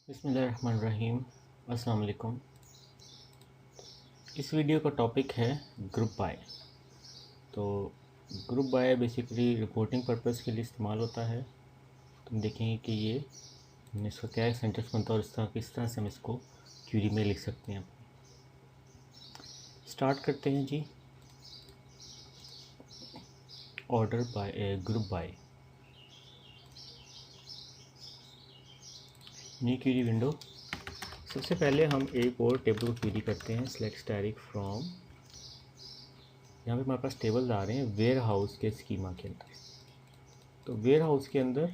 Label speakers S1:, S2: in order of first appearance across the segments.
S1: बिस्मिल्लाहिर्रहमानिर्रहीम। अस्सलाम वालेकुम। इस वीडियो का टॉपिक है ग्रुप बाय। तो group by basically reporting purpose के लिए इस्तेमाल होता है। तुम देखेंगे कि ये इसका क्या सेंटेंस बनता है और इस तरह किस तरह से हम इसको क्यूरी में लिख सकते हैं। स्टार्ट करते हैं जी। Order by group by, new query window. सबसे पहले हम एक और टेबल को क्यूरी करते हैं। सेलेक्ट स्टैटिक फ्रॉम, यहाँ पे हमारे पास टेबल आ रहे हैं वेयर हाउस के स्कीमा के अंदर। तो वेयर हाउस के अंदर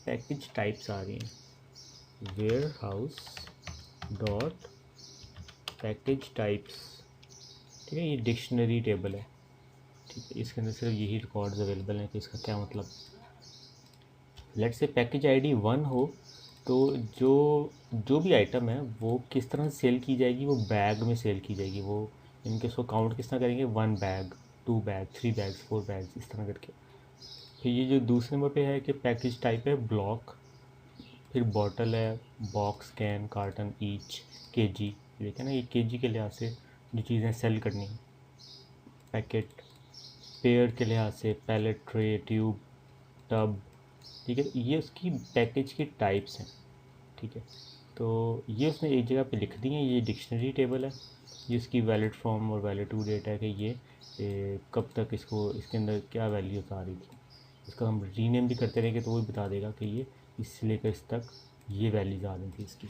S1: पैकेज टाइप्स आ रही हैं। Warehouse dot package types, ठीक है। ये डिक्शनरी टेबल है, ठीक है। इसके अंदर सिर्फ यही रिकॉर्ड्स अवेलेबल हैं। तो इसका क्या मतलब, लेट से पैकेज आईडी 1 हो तो जो भी आइटम है वो किस तरह से सेल की जाएगी, वो बैग में सेल की जाएगी। वो इनके उसको काउंट किस तरह करेंगे, 1 बैग, 2 बैग, 3 बैग्स, 4 बैग्स, इस तरह करके। फिर ये जो दूसरे नंबर पे है कि पैकेज टाइप है ब्लॉक, फिर बॉटल है, box, can, carton, each, KG. देखें ना, ये केजी के लिहाज से जो चीज़ें सेल करनी है। पैकेट, पेयर के लिहाज से पैलेट, ट्रे, ट्यूब, टब, ठीक है। ये उसकी पैकेज की टाइप्स हैं, ठीक है। तो ये उसने एक जगह पे लिख दी है। ये डिक्शनरी टेबल है। ये इसकी वैलिड फॉर्म और वैलिड टू डेट है कि ये कब तक इसको इसके अंदर क्या वैल्यूज़ आ रही थी। इसका हम रीनेम भी करते रहेंगे तो वो भी बता देगा कि ये इससे लेकर इस तक ये वैल्यूज़ आ रही थी इसकी।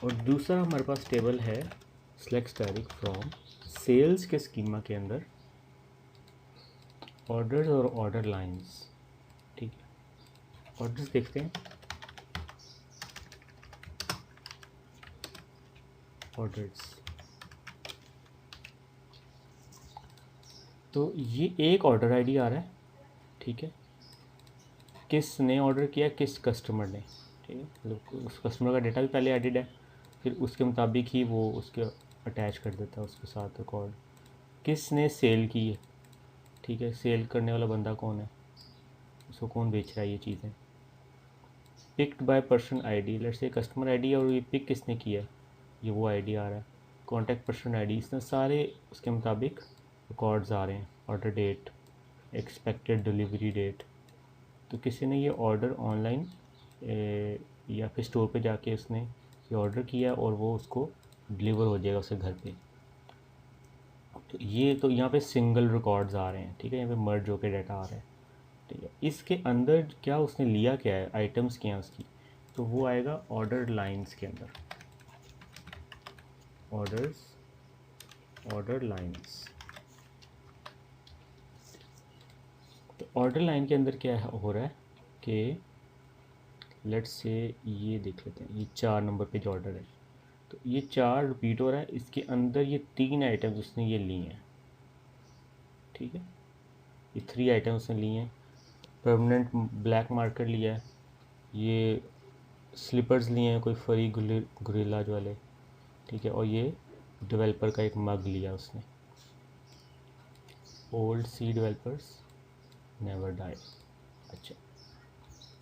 S1: और दूसरा हमारे पास टेबल है सेलेक्ट स्टैटिक फ्रॉम सेल्स के स्कीमा के अंदर ऑर्डर्स और ऑर्डर लाइंस, ठीक है। ऑर्डर्स देखते हैं। ऑर्डर्स, तो ये एक ऑर्डर आईडी आ रहा है, ठीक है। किसने ऑर्डर किया, किस कस्टमर ने, ठीक है। मतलब उस कस्टमर का डेटा भी पहले एडिड है, फिर उसके मुताबिक ही वो उसके अटैच कर देता है उसके साथ रिकॉर्ड। किसने सेल की है, ठीक है। सेल करने वाला बंदा कौन है, उसको कौन बेच रहा है ये चीज़ें। Picked by person ID, let's say customer ID है और ये पिक किसने किया है, ये वो आईडी आ रहा है। कॉन्टैक्ट पर्सन आईडी, इसमें सारे उसके मुताबिक रिकॉर्ड्स आ रहे हैं। Order date, expected delivery date. तो किसी ने ये ऑर्डर ऑनलाइन या फिर स्टोर पे जाके उसने ये ऑर्डर किया और वो उसको डिलीवर हो जाएगा उसके घर पे। तो ये तो यहाँ पे सिंगल रिकॉर्ड्स आ रहे हैं, ठीक है। यहाँ पे मर्ज होकर डाटा आ रहा है, ठीक है। इसके अंदर क्या उसने लिया, क्या है, आइटम्स क्या हैं उसकी, तो वो आएगा ऑर्डर लाइंस के अंदर। Orders, order lines. तो ऑर्डर लाइन के अंदर क्या हो रहा है कि लेट्स से ये देख लेते हैं। ये 4 नंबर पे जो ऑर्डर है, तो ये 4 रिपीट हो रहा है। इसके अंदर ये 3 आइटम्स उसने ये लिए हैं, ठीक है। ये 3 आइटम्स उसने लिए हैं। परमानेंट ब्लैक मार्कर लिया है, ये स्लीपर्स लिए हैं कोई फरी गुरिल्ला जो वाले, ठीक है। और ये डेवलपर का एक मग लिया उसने, ओल्ड सी डेवलपर्स नेवर डाई। अच्छा,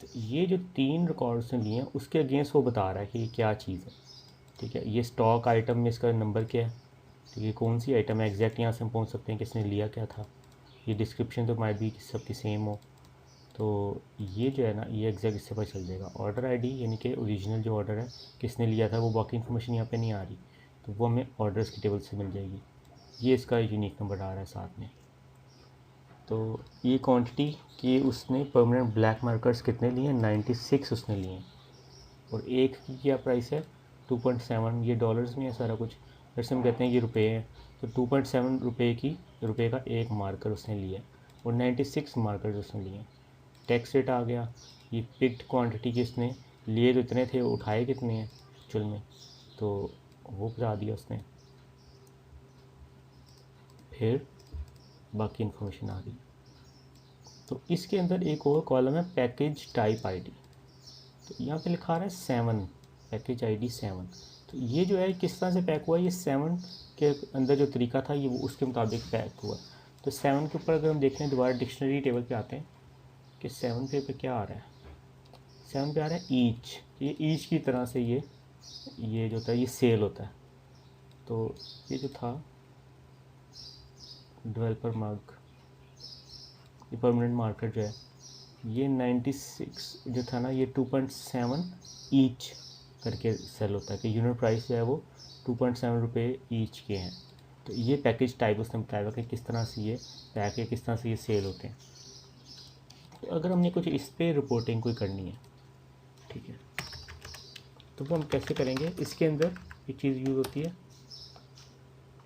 S1: तो ये जो 3 रिकॉर्ड्स ने लिए हैं उसके अगेंस्ट वो बता रहा है कि ये क्या चीज़ है, ठीक है। ये स्टॉक आइटम में इसका नंबर क्या है, ठीक है। कौन सी आइटम है एग्जैक्ट, यहाँ से हम पहुँच सकते हैं किसने लिया क्या था। ये डिस्क्रिप्शन तो माइट भी सबकी सेम हो, तो ये जो है ना, ये एग्जैक्ट इससे पता चल जाएगा। ऑर्डर आईडी यानी कि ओरिजिनल जो ऑर्डर है किसने लिया था, वो बाकी इन्फॉर्मेशन यहाँ पे नहीं आ रही, तो वो हमें ऑर्डर्स की टेबल से मिल जाएगी। ये इसका यूनिक नंबर आ रहा है साथ में। तो ये क्वांटिटी कि उसने परमानेंट ब्लैक मार्कर्स कितने लिए हैं, 96 उसने लिए हैं। और एक की क्या प्राइस है, 2.7। ये डॉलर्स में है सारा कुछ, जैसे हम कहते हैं ये रुपए हैं। तो 2.7 रुपये का एक मार्कर उसने लिया और 96 मार्कर्स उसने लिए। टैक्स रेट आ गया। ये पिक्ड क्वांटिटी की उसने लिए तो इतने थे, उठाए कितने हैं एक्चुअल में, तो वो बता दिया उसने। फिर बाकी इन्फॉर्मेशन आ गई। तो इसके अंदर एक और कॉलम है पैकेज टाइप आईडी। तो यहाँ पे लिखा रहा है 7, पैकेज आईडी 7। तो ये जो है किस तरह से पैक हुआ, ये 7 के अंदर जो तरीका था ये वो उसके मुताबिक पैक हुआ। तो 7 के ऊपर अगर हम देखें, दोबारा डिक्शनरी टेबल पे आते हैं कि 7 पे क्या आ रहा है। 7 पे आ रहा है ईच, ये ईच की तरह से ये जो होता है ये सेल होता है। तो ये जो था डेवलपर मग, ये परमानेंट मार्केट जो है ये 96 जो था ना, ये 2.7 ईच करके सेल होता है, कि यूनिट प्राइस जो है वो 2.7 रुपये ईच के हैं। तो ये पैकेज टाइप उसने बताया कि किस तरह से ये पैक है, किस तरह से ये सेल होते हैं। तो अगर हमने कुछ इस पर रिपोर्टिंग कोई करनी है, ठीक है, तो वो हम कैसे करेंगे। इसके अंदर एक चीज़ यूज़ होती है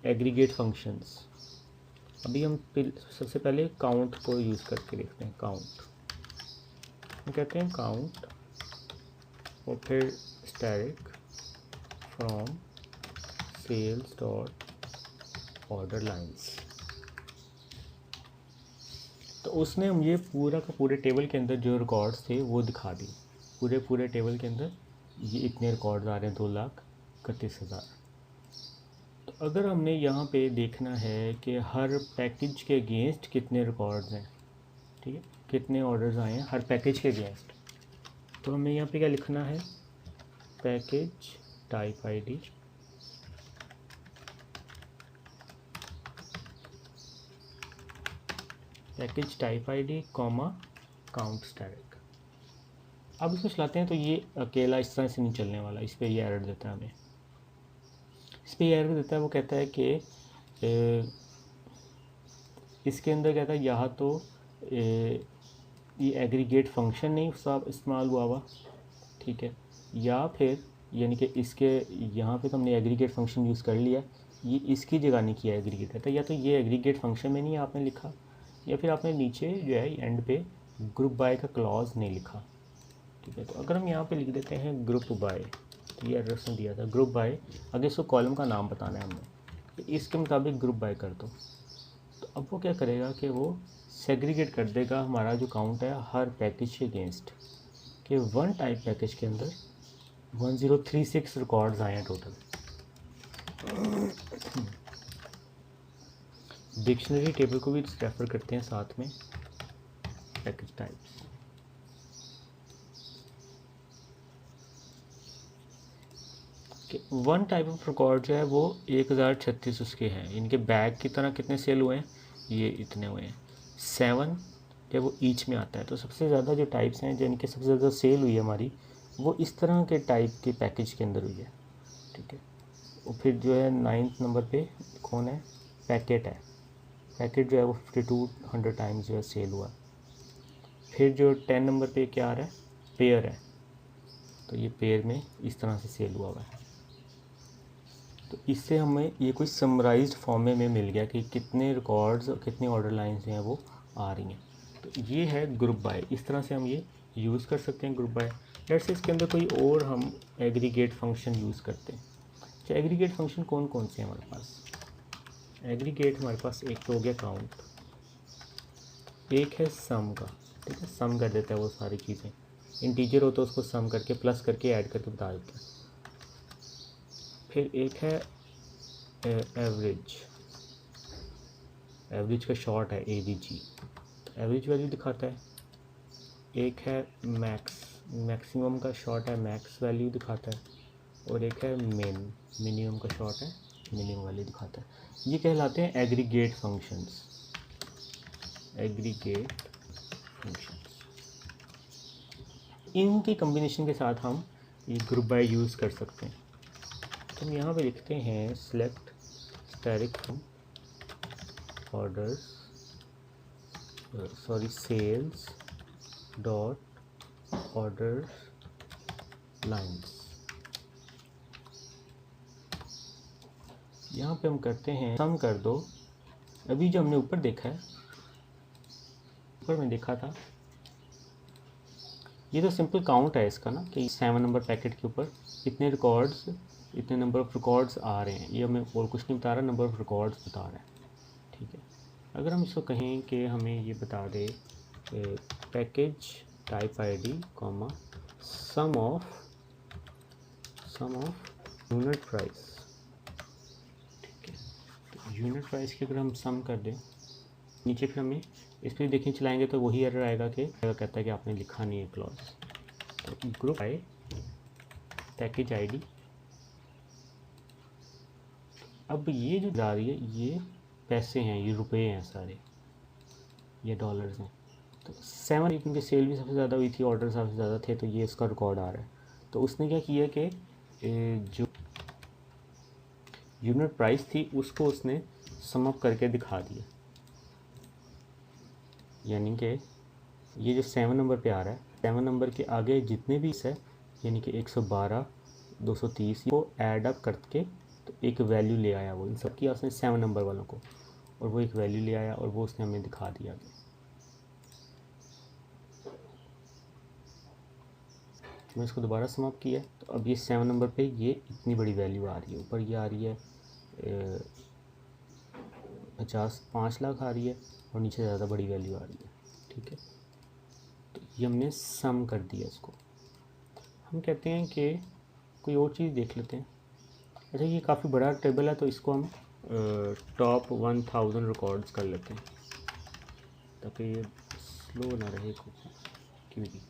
S1: एग्रीगेट फंक्शंस। अभी हम सबसे पहले काउंट को यूज़ करके देखते हैं। काउंट हम कहते हैं काउंट और फिर static from sales dot order lines. तो उसने मुझे पूरा का पूरे टेबल के अंदर जो रिकॉर्ड्स थे वो दिखा दिए। पूरे टेबल के अंदर ये इतने रिकॉर्ड्स आ रहे हैं, 2,31,000। तो अगर हमने यहाँ पे देखना है कि हर पैकेज के अगेंस्ट कितने रिकॉर्ड्स हैं, ठीक है, कितने ऑर्डर्स आए हैं हर पैकेज के अगेंस्ट, तो हमें यहाँ पे क्या लिखना है, package type ID comma count static. अब इसको चलाते हैं तो ये अकेला इस तरह से नहीं चलने वाला, इस पर ये एरर देता है हमें। इस पर ये एरर देता है, वो कहता है कि इसके अंदर कहता है यहाँ तो ये एग्रीगेट फंक्शन नहीं सब इस्तेमाल हुआ, ठीक है, या फिर यानी कि इसके यहाँ पे तो हमने एग्रीगेट फंक्शन यूज़ कर लिया, ये इसकी जगह नहीं किया एग्रीगेट। कहता है या तो ये एग्रीगेट फंक्शन में नहीं आपने लिखा, या फिर आपने नीचे जो है एंड पे ग्रुप बाय का क्लॉज नहीं लिखा, ठीक है। तो अगर हम यहाँ पे लिख देते हैं ग्रुप बाय, तो ये एड्रेस ने दिया था ग्रुप बाय, अगर इसको कॉलम का नाम बताना है हमने, तो इसके मुताबिक ग्रुप बाय कर दो। तो अब वो क्या करेगा कि वो सेग्रीगेट कर देगा हमारा जो काउंट है हर पैकेज के अगेंस्ट, कि वन टाइप पैकेज के अंदर 1036 रिकॉर्ड्स आए हैं टोटल। डिक्शनरी टेबल को भी रेफर करते हैं साथ में, package types. One type of record जो है वो 1036 उसके हैं, इनके बैग की तरह कितने सेल हुए हैं, ये इतने हुए हैं। 7 जब वो ईच में आता है, तो सबसे ज़्यादा जो टाइप्स हैं जिनके सबसे ज़्यादा सेल हुई है हमारी, वो इस तरह के टाइप के पैकेज के अंदर हुई है, ठीक है। और फिर जो है 9th नंबर पे कौन है, पैकेट है। पैकेट जो है वो 5200 टाइम्स जो है सेल हुआ। फिर जो 10 नंबर पे क्या आ रहा है, पेयर है, तो ये पेयर में इस तरह से सेल हुआ है। तो इससे हमें ये कोई समराइज्ड फॉर्म में मिल गया कि कितने रिकॉर्ड्स और कितनी ऑर्डर लाइंस हैं वो आ रही हैं। तो ये है ग्रुप बाय, इस तरह से हम ये यूज़ कर सकते हैं ग्रुप बाय। लेट्स से इसके अंदर कोई और हम एग्रीगेट फंक्शन यूज़ करते हैं। अच्छा, एग्रीगेट फंक्शन कौन कौन से हैं हमारे पास। एग्रीगेट हमारे पास एक तो हो गया काउंट, एक है सम का, ठीक है, सम कर देता है वो सारी चीज़ें, इंटीजर हो तो उसको सम करके प्लस करके ऐड करके बता देता है। फिर एक है एवरेज, एवरेज का शॉर्ट है AVG, एवरेज वैल्यू दिखाता है। एक है मैक्स, मैक्सिमम का शॉर्ट है मैक्स वैल्यू दिखाता है। और एक है मिनिमम का शॉर्ट है मिनिमम वैल्यू दिखाता है। ये कहलाते हैं एग्रीगेट फंक्शंस, एग्रीगेट फंक्शंस। इनके कम्बिनेशन के साथ हम ये ग्रुप बाय यूज़ कर सकते हैं। तो हम यहाँ पे लिखते हैं select static from orders sales dot order lines. यहाँ पे हम करते हैं सम कर दो। अभी जो हमने ऊपर देखा है, ऊपर में देखा था, ये तो सिंपल काउंट है इसका ना, कि 7 नंबर पैकेट के ऊपर इतने रिकॉर्ड्स, इतने नंबर ऑफ़ रिकॉर्ड्स आ रहे हैं। ये हमें और कुछ नहीं बता रहा, नंबर ऑफ़ रिकॉर्ड्स बता रहा है, ठीक है। अगर हम इसको कहें कि हमें ये बता दे package type ID comma sum of unit price, ठीक है। तो यूनिट प्राइस की अगर हम सम कर दें नीचे, फिर हमें इस पर देखने चलाएंगे तो वही एरर आएगा कि कहता है कि आपने लिखा नहीं है क्लॉज। तो ग्रुप बाय पैकेज आईडी। अब ये जो जा रही है ये पैसे हैं, ये रुपए हैं सारे, ये डॉलर्स हैं। तो 7 क्योंकि सेल भी सबसे ज़्यादा हुई थी, ऑर्डर सबसे ज़्यादा थे, तो ये इसका रिकॉर्ड आ रहा है। तो उसने क्या किया कि जो यूनिट प्राइस थी उसको उसने सम अप करके दिखा दिया, यानी कि ये जो 7 नंबर पे आ रहा है, 7 नंबर के आगे जितने भी है, यानी कि 112, 230 को ऐड अप करके तो एक वैल्यू ले आया वो, इन सब की उसने 7 नंबर वालों को, और वो एक वैल्यू ले आया और वो उसने हमें दिखा दिया। मैं इसको दोबारा समाप्त किया, तो अब ये 7 नंबर पे ये इतनी बड़ी वैल्यू आ रही है, ऊपर ये आ रही है 5 लाख आ रही है, और नीचे ज़्यादा बड़ी वैल्यू आ रही है। ठीक है, तो ये हमने सम कर दिया इसको। हम कहते हैं कि कोई और चीज़ देख लेते हैं। अच्छा, ये काफ़ी बड़ा टेबल है, तो इसको हम टॉप 1000 रिकॉर्ड्स कर लेते हैं ताकि ये स्लो ना रहे क्योंकि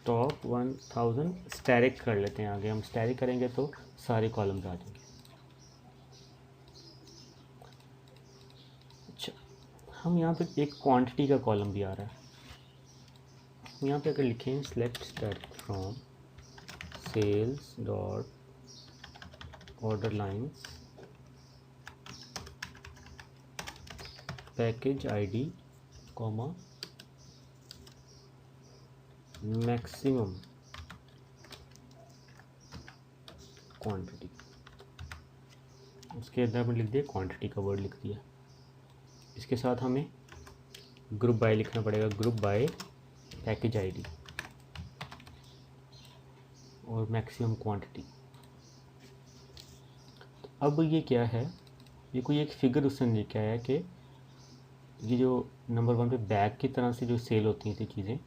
S1: टॉप 1000 स्टैरिक कर लेते हैं। आगे हम स्टैरिक करेंगे तो सारे कॉलम्स आ जाएंगे। अच्छा, हम यहाँ पे एक क्वांटिटी का कॉलम भी आ रहा है। यहाँ पे अगर लिखें select static from sales dot order lines package ID comma maximum quantity, उसके अंदर में लिख दिया क्वांटिटी का वर्ड लिख दिया। इसके साथ हमें ग्रुप बाय लिखना पड़ेगा, ग्रुप बाय पैकेज आईडी और मैक्सिमम क्वांटिटी। तो अब ये क्या है, ये कोई एक फिगर उसने लेके आया कि ये जो नंबर 1 पे बैग की तरह से जो सेल होती थी चीज़ें,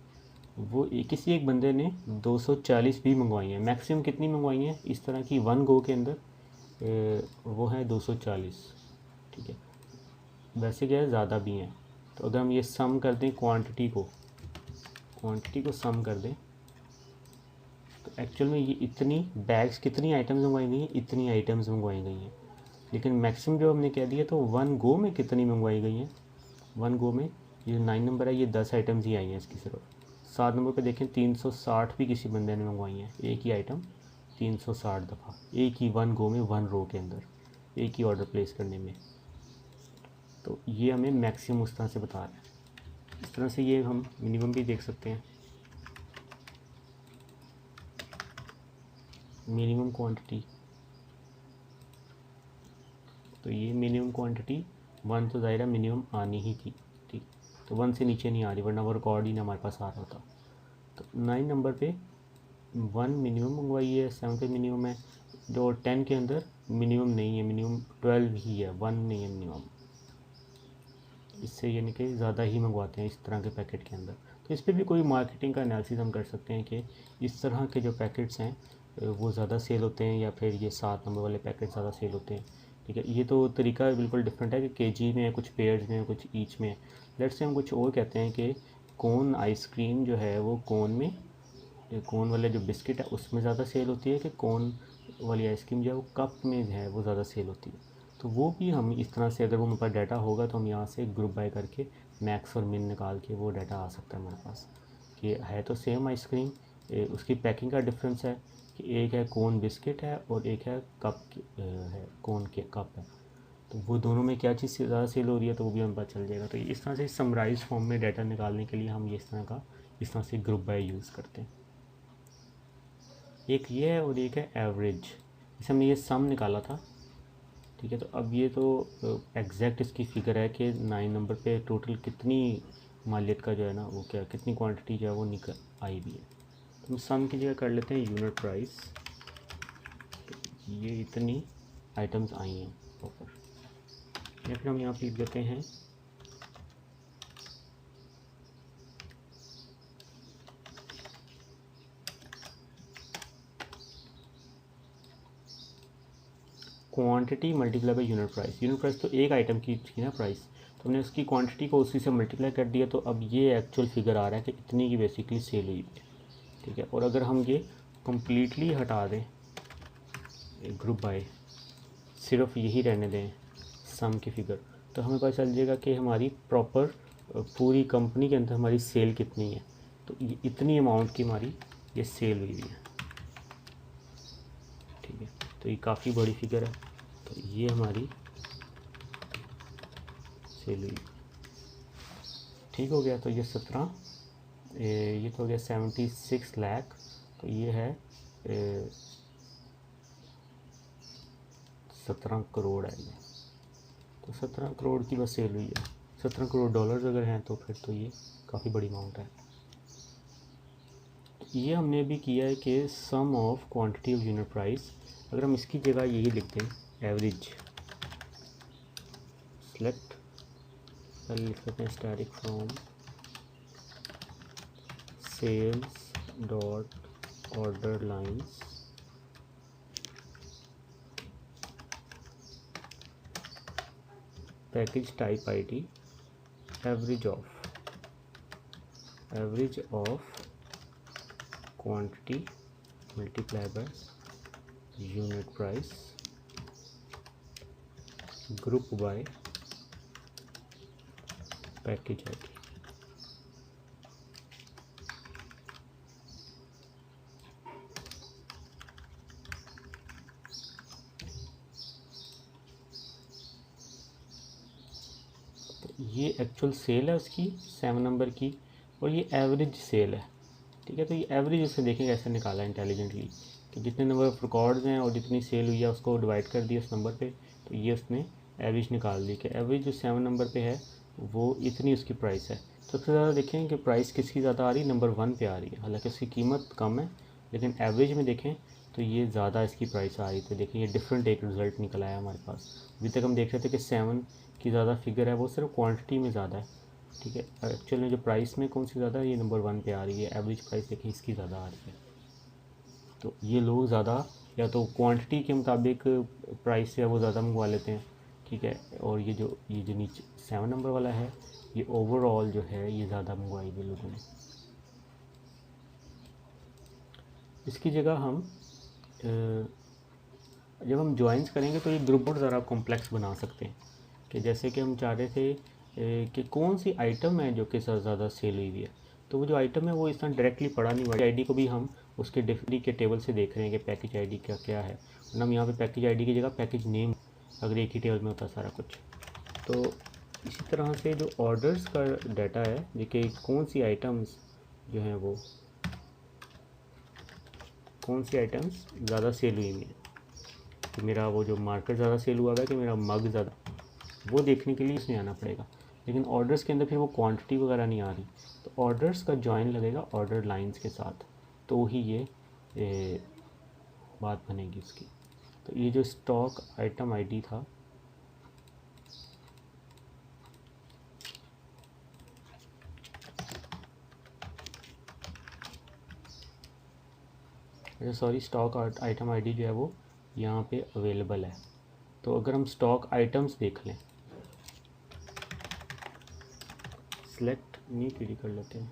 S1: वो किसी एक बंदे ने 240 भी मंगवाई हैं। मैक्सिमम कितनी मंगवाई हैं इस तरह की 1 गो के अंदर, वो है 240। ठीक है, वैसे क्या है ज़्यादा भी हैं। तो अगर हम ये सम कर दें क्वांटिटी को सम कर दें, तो एक्चुअल में ये इतनी बैग्स कितनी आइटम्स मंगवाई गई हैं, इतनी आइटम्स मंगवाई गई हैं। लेकिन मैक्सिमम जो हमने कह दिया तो 1 गो में कितनी मंगवाई गई हैं, 1 गो में ये 9 नंबर है, ये 10 आइटम्स ही आई हैं इसकी सिर्फ। 7 नंबर पे देखें 360 भी किसी बंदे ने मंगवाई हैं, एक ही आइटम 360 दफ़ा, एक ही 1 गो में 1 रो के अंदर, एक ही ऑर्डर प्लेस करने में। तो ये हमें मैक्सिमम उस तरह से बता रहा है। इस तरह से ये हम मिनिमम भी देख सकते हैं, मिनिमम क्वांटिटी। तो ये मिनिमम क्वांटिटी 1 तो ज़ाहिर है मिनिमम आनी ही थी, ठीक, तो 1 से नीचे नहीं आ रही, वरना वो रिकॉर्ड ही ना हमारे पास आ रहा होता। तो 9 नंबर पे 1 मिनिमम मंगवाई है, 7 पे मिनिमम है, जो 10 के अंदर मिनिमम नहीं है, मिनिमम 12 ही है, 1 नहीं है मिनिमम। इससे यानी कि ज़्यादा ही मंगवाते हैं इस तरह के पैकेट के अंदर। तो इस पर भी कोई मार्केटिंग का एनालिसिस हम कर सकते हैं कि इस तरह के जो पैकेट्स हैं वो ज़्यादा सेल होते हैं या फिर ये 7 नंबर वाले पैकेट ज़्यादा सेल होते हैं। ठीक है, ये तो तरीका बिल्कुल डिफरेंट है कि केजी में है, कुछ पेयर्स में है, कुछ ईच में है। लेट्स से हम कुछ और कहते हैं कि कोन आइसक्रीम जो है वो कोन में, कोन वाले जो बिस्किट है उसमें ज़्यादा सेल होती है कि कोन वाली आइसक्रीम जो है वो कप में है वो ज़्यादा सेल होती है। तो वो भी हम इस तरह से, अगर वो हमारे पास डाटा होगा तो हम यहाँ से ग्रुप बाय करके मैक्स और मिन निकाल के वो डाटा आ सकता है हमारे पास कि है तो सेम आइसक्रीम, उसकी पैकिंग का डिफरेंस है कि एक है कोन बिस्किट है और एक है कप है, कोन के कप है। तो वो दोनों में क्या चीज़ ज़्यादा सेल हो रही है तो वो भी हमें पता चल जाएगा। तो इस तरह से समराइज फॉर्म में डाटा निकालने के लिए हम ये इस तरह से ग्रुप बाय यूज़ करते हैं। एक ये है और एक है एवरेज, इसे हमने ये सम निकाला था। ठीक है, तो अब ये तो एग्जैक्ट इसकी फ़िगर है कि 9 नंबर पे टोटल कितनी मालियत का जो है ना वो क्या कितनी क्वांटिटी जो है वो निकल आई भी है। तो हम सम की जगह कर लेते हैं यूनिट प्राइस, ये इतनी आइटम्स आई हैं ऑफर, या फिर हम यहाँ पे लिख देते हैं quantity multiply by unit price. Unit price तो एक आइटम की थी ना प्राइस, तो हमने उसकी क्वांटिटी को उसी से मल्टीप्लाई कर दिया, तो अब ये एक्चुअल फिगर आ रहा है कि इतनी की बेसिकली सेल हुई है। ठीक है। और अगर हम ये कम्प्लीटली हटा दें ग्रुप बाय, सिर्फ यही रहने दें सम की फिगर, तो हमें पता चल जाएगा कि हमारी प्रॉपर पूरी कंपनी के अंदर हमारी सेल कितनी है। तो ये इतनी अमाउंट की हमारी ये सेल हुई है, ठीक है। तो ये काफ़ी बड़ी फिगर है। तो ये हमारी सेल हुई, ठीक हो गया। तो ये 17, ये तो हो गया 76 लाख। तो ये है 17 करोड़ है ये। तो 17 करोड़ की बस सेल हुई है। 17 करोड़ डॉलर्स अगर हैं तो फिर तो ये काफ़ी बड़ी अमाउंट है। ये हमने भी किया है कि sum of quantity of unit price, अगर हम इसकी जगह यही लिखते हैं एवरेज, सेलेक्ट, पहले लिख सकते हैं static from sales dot order lines package type ID average of quantity multiply by unit price group by package ID. ये एक्चुअल सेल है उसकी 7 नंबर की, और ये एवरेज सेल है, ठीक है। तो ये एवरेज उसने देखें कैसे निकाला इंटेलिजेंटली, कि जितने नंबर ऑफ रिकॉर्ड्स हैं और जितनी सेल हुई है उसको डिवाइड कर दिया उस नंबर पे, तो ये उसने एवरेज निकाल दी कि एवरेज जो 7 नंबर पे है वो इतनी उसकी प्राइस है। सबसे ज़्यादा देखें कि प्राइस किसकी ज़्यादा आ रही है, नंबर 1 पे आ रही है, हालांकि उसकी कीमत कम है, लेकिन एवरेज में देखें तो ये ज़्यादा इसकी प्राइस आ रही थी। देखें ये डिफरेंट एक रिज़ल्ट निकल आया हमारे पास। अभी तक हम देख रहे थे कि 7 की ज़्यादा फिगर है, वो सिर्फ क्वांटिटी में ज़्यादा है, ठीक है। एक्चुअल में जो प्राइस में कौन सी ज़्यादा है, ये नंबर 1 पे आ रही है। एवरेज प्राइस देखें इसकी ज़्यादा आ रही है। तो ये लोग ज़्यादा या तो क्वांटिटी के मुताबिक प्राइस से वो ज़्यादा मंगवा लेते हैं, ठीक है। और ये जो नीचे 7 नंबर वाला है, ये ओवरऑल जो है ये ज़्यादा मंगवाई हुई लोगों ने। इसकी जगह हम जब हम ज्वाइंस करेंगे तो ये ग्रुप और ज़रा कॉम्प्लेक्स बना सकते हैं, कि जैसे कि हम चाह रहे थे कि कौन सी आइटम है जो कि ज़्यादा सेल हुई है। तो वो जो आइटम है वो इस तरह डायरेक्टली पड़ा नहीं हुआ, आईडी को भी हम उसके डिफरी के टेबल से देख रहे हैं कि पैकेज आईडी क्या क्या है। और हम यहाँ पे पैकेज आईडी की जगह पैकेज नेम, अगर एक ही टेबल में होता सारा कुछ। तो इसी तरह से जो ऑर्डर्स का डाटा है, देखिए कौन सी आइटम्स जो हैं वो कौन सी आइटम्स ज़्यादा सेल हुई हैं, कि मेरा वो जो मार्केट ज़्यादा सेल हुआ है कि मेरा मग ज़्यादा, वो देखने के लिए इसमें आना पड़ेगा। लेकिन ऑर्डर्स के अंदर फिर वो क्वांटिटी वगैरह नहीं आ रही, तो ऑर्डर्स का जॉइन लगेगा ऑर्डर लाइंस के साथ, तो ही ये बात बनेगी उसकी। तो ये जो स्टॉक आइटम आईडी था, सॉरी स्टॉक आइटम आईडी जो है वो यहाँ पे अवेलेबल है। तो अगर हम स्टॉक आइटम्स देख लें, सेलेक्ट न्यू क्वेरी कर लेते हैं।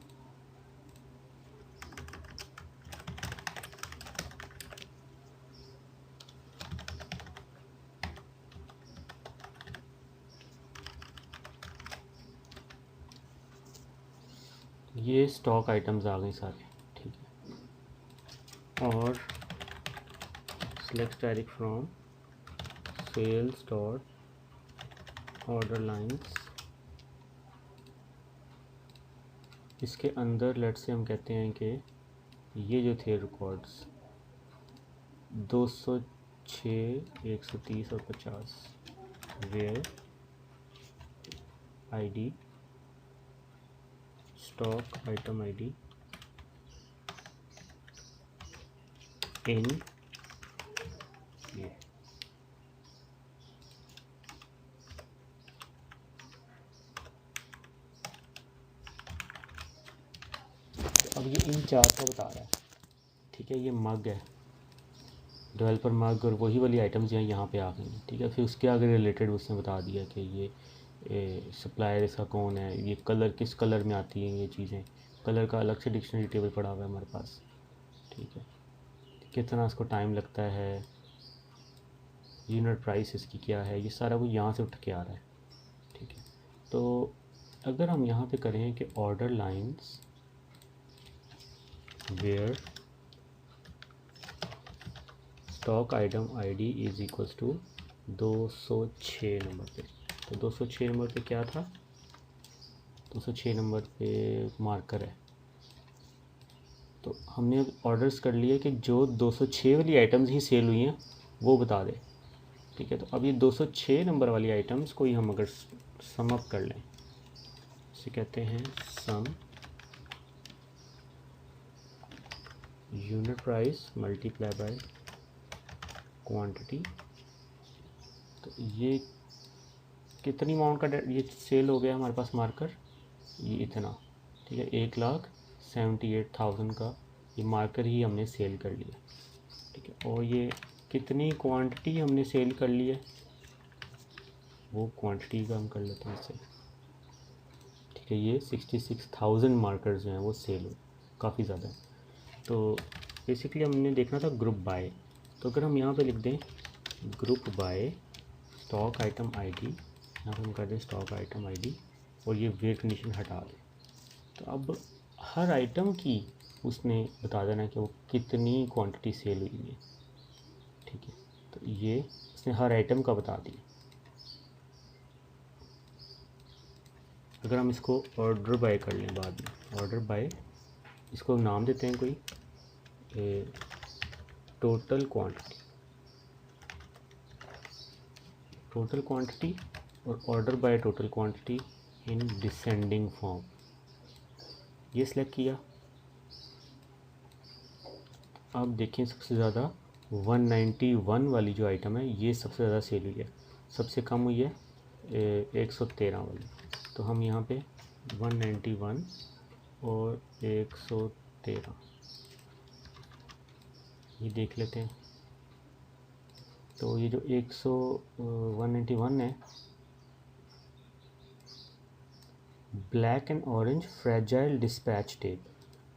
S1: ये स्टॉक आइटम्स आ गए सारे, ठीक है। और select direct from sales dot order lines, इसके अंदर लेट से हम कहते हैं कि ये जो थे रिकॉर्ड्स 206, 130 और 50, where ID stock item ID in ये। अब ये इन 4 का बता रहा है, ठीक है। ये मग है, डेवलपर मग, और वही वाली आइटम्स जो हैं यहाँ पे आ गई हैं, ठीक है। फिर उसके आगे रिलेटेड उसने बता दिया कि ये सप्लायर इसका कौन है, ये कलर किस कलर में आती हैं ये चीज़ें, कलर का अलग से डिक्शनरी टेबल पड़ा हुआ है हमारे पास। कितना इसको टाइम लगता है, यूनिट प्राइस इसकी क्या है, ये सारा कुछ यहाँ से उठ के आ रहा है। ठीक है, तो अगर हम यहाँ पे करें कि order lines where stock item ID is equals to 206 number पे, तो 206 नंबर पे क्या था, 206 नंबर पे मार्कर है। तो हमने अब ऑर्डर्स कर लिए कि जो 206 वाली आइटम्स ही सेल हुई हैं वो बता दे। ठीक है, तो अब ये 206 नंबर वाली आइटम्स को ही हम अगर सम अप कर लें, इसे कहते हैं sum unit price multiply by quantity. तो ये कितनी अमाउंट का ये सेल हो गया हमारे पास मार्कर, ये इतना। ठीक है, 1,78,000 का ये मार्कर ही हमने सेल कर लिया। ठीक है, और ये कितनी क्वांटिटी हमने सेल कर ली है, वो क्वांटिटी का हम कर लेते हैं इससे। ठीक है, ये 66,000 मार्कर्स जो हैं वो सेल हुए, काफ़ी ज़्यादा है। तो बेसिकली हमने देखना था ग्रुप बाय। तो अगर हम यहाँ पे लिख दें group by stock item ID, यहाँ पे हम कर दें स्टॉक आइटम आईडी और ये वेयर कंडीशन हटा दें, तो अब हर आइटम की उसने बता देना कि वो कितनी क्वांटिटी सेल हुई है। ठीक है, तो ये उसने हर आइटम का बता दिया। अगर हम इसको ऑर्डर बाय कर लें बाद में, ऑर्डर बाय, इसको नाम देते हैं कोई टोटल क्वांटिटी, टोटल क्वांटिटी और order by total quantity in descending form, ये सिलेक्ट किया। अब देखिए सबसे ज़्यादा 191 वाली जो आइटम है ये सबसे ज़्यादा सेल हुई है, सबसे कम हुई है 113 वाली। तो हम यहाँ पे 191 और 113 ये देख लेते हैं। तो ये जो 191 है, black and orange fragile dispatch tape.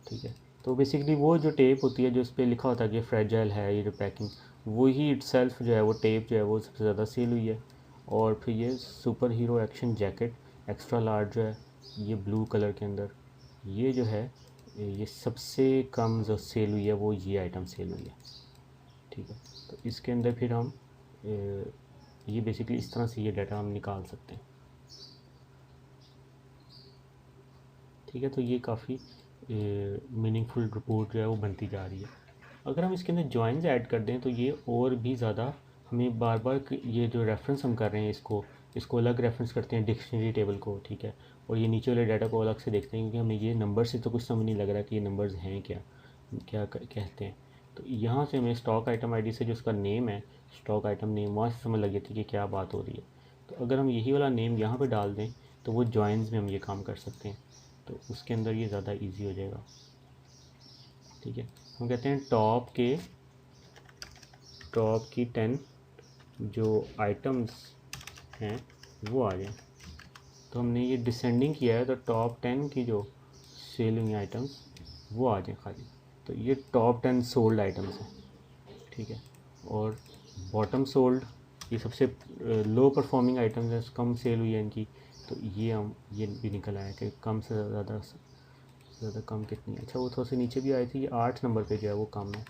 S1: ठीक है, तो बेसिकली वो जो टेप होती है जो उस पर लिखा होता है कि फ्रेजाइल है ये जो पैकिंग, वही इटसेल्फ जो है वो टेप जो है वो सबसे ज़्यादा सेल हुई है। और फिर ये super hero action jacket extra large जो है ये ब्लू कलर के अंदर, ये जो है ये सबसे कम जो सेल हुई है वो ये आइटम सेल हुई है। ठीक है, तो इसके अंदर फिर हम ये बेसिकली इस तरह से ये डाटा हम निकाल सकते हैं। ठीक है, तो ये काफ़ी मीनिंगफुल रिपोर्ट जो है वो बनती जा रही है। अगर हम इसके अंदर जॉइंस ऐड कर दें तो ये और भी ज़्यादा हमें बार बार ये जो रेफरेंस हम कर रहे हैं इसको अलग रेफरेंस करते हैं डिक्शनरी टेबल को। ठीक है, और ये नीचे वाले डाटा को अलग से देखते हैं क्योंकि हमें ये नंबर से तो कुछ समझ नहीं लग रहा कि ये नंबर्स हैं क्या क्या कहते हैं। तो यहाँ से हमें स्टॉक आइटम आईडी से जो उसका नेम है स्टॉक आइटम नेम, वहाँ से समझ लग जाती है कि क्या बात हो रही है। तो अगर हम यही वाला नेम यहाँ पर डाल दें तो वो जॉइंस में हम ये काम कर सकते हैं, तो उसके अंदर ये ज़्यादा इजी हो जाएगा। ठीक है, हम कहते हैं टॉप की 10 जो आइटम्स हैं वो आ जाएं। तो हमने ये डिसेंडिंग किया है तो टॉप 10 की जो सेल हुई आइटम्स वो आ जाएं खाली। तो ये टॉप 10 सोल्ड आइटम्स हैं। ठीक है, और बॉटम सोल्ड ये सबसे लो परफॉर्मिंग आइटम्स हैं, कम सेल हुई है इनकी। तो ये भी निकल आया कि कम से ज़्यादा कम कितनी। अच्छा, वो थोड़ा सा नीचे भी आई थी, ये 8 नंबर पे जो है वो कम है।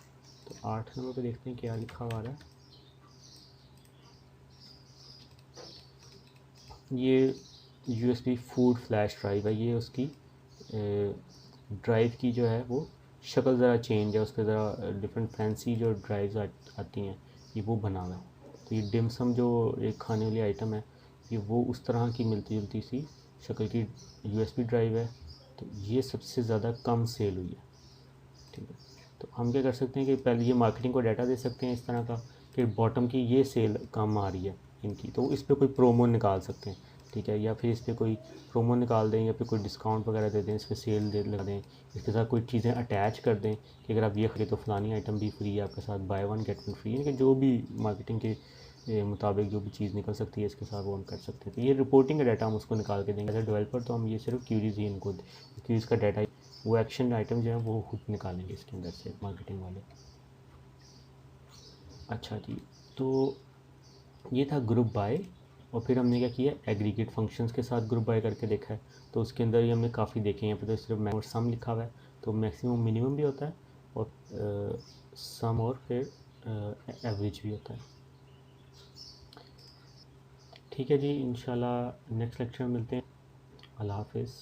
S1: तो 8 नंबर पे देखते हैं क्या लिखा हुआ है। ये USB फूड फ्लैश ड्राइव है, ये उसकी ड्राइव की जो है वो शक्ल ज़रा चेंज है, उस पर ज़रा डिफरेंट फैंसी जो ड्राइव्स आती हैं ये वो बना हुआ है। तो ये डिमसम जो एक खाने वाली आइटम है ये वो उस तरह की मिलती जुलती सी शक्ल की USB ड्राइव है। तो ये सबसे ज़्यादा कम सेल हुई है। ठीक है, तो हम क्या कर सकते हैं कि पहले ये मार्केटिंग को डाटा दे सकते हैं इस तरह का कि बॉटम की ये सेल कम आ रही है इनकी, तो इस पर कोई प्रोमो निकाल सकते हैं। ठीक है, या फिर इस पर कोई प्रोमो निकाल दें या फिर कोई डिस्काउंट वगैरह दे दें, इस पर सेल दे लगा दें, इसके साथ कोई चीज़ें अटैच कर दें कि अगर आप ये खरीदे तो फलानी आइटम भी फ्री है आपके साथ, by one get one free, यानी कि जो भी मार्केटिंग के मुताबिक जो भी चीज़ निकल सकती है इसके साथ वो हम कर सकते हैं। तो ये रिपोर्टिंग का डाटा हम उसको निकाल के देंगे। एज ए डेवलपर तो हम ये सिर्फ क्यूरीज ही इनको क्यूरीज का डाटा, वो एक्शन आइटम जो है वो खुद निकालेंगे इसके अंदर से मार्केटिंग वाले। अच्छा जी, तो ये था ग्रुप बाय, और फिर हमने क्या किया, एग्रीगेट फंक्शंस के साथ ग्रुप बाय करके देखा है। तो उसके अंदर ही हमने काफ़ी देखे हैं। यहाँ पे तो सिर्फ मैक्सिमम और सम लिखा हुआ है, तो मैक्सिमम मिनिमम भी होता है, और सम और फिर एवरेज भी होता है। ठीक है जी, इंशाल्लाह नेक्स्ट लेक्चर में मिलते हैं। अल्लाह हाफिज़।